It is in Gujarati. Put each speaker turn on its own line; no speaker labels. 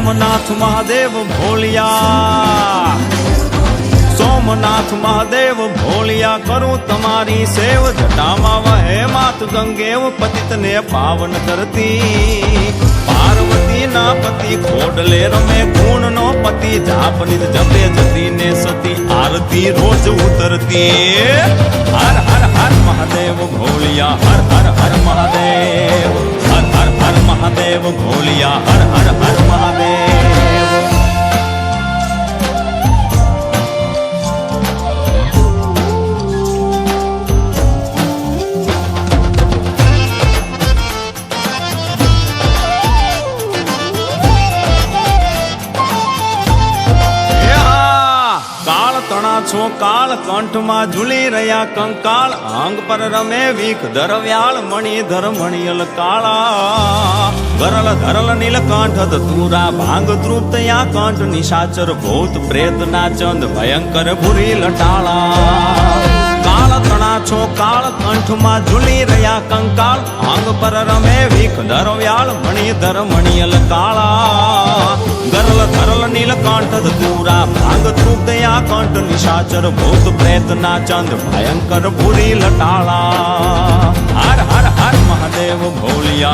સોમનાથ મહાદેવ ભોલિયા, સોમનાથ મહાદેવ ભોલિયા, કરું તમારી સેવ, જટામાં વહે માત ગંગેવ, પતિતને પાવન કરતી, પાર્વતી ના પતિ ખોડલે રમે, ગુણ નો પતિ જાપ નિત જપે, જતી ને સતી આરતી રોજ ઉતરતી. હર હર હર મહાદેવ ભોલિયા, હર હર હર મહાદેવ, હર હર હર મહાદેવ ભોલિયા, હર હર હર મહાદેવ. છો કાળ કંઠમાં ઝૂલી રહ્યા કંકાળ, અંગ પર રમે વીખ ધરવ્યાળ, મણિધર મણિયલ કાળા, ગરલ ધરલ નીલકંઠ તુરા, ભાંગ તૃપ્તયા કંઠ, નિશાચર ભૂત પ્રેત ના ચંદ, ભયંકર ભૂરી લટાળા. કાળ તણા છો કાળ કંઠમાં ઝૂલી રહ્યા કંકાળ, અંગ પર રમે વીખ ધરવ્યાળ, મણિધર મણિયલ કાળા, ગરલ ધરલ નીલકંઠ તુરા, ભાંગ તૃપ્તયા કંઠ, નિશાચર ભૂત પ્રેત ના ચંદ, ભયંકર ભૂરી લટાળા. હર હર હર મહાદેવ ભોલિયા.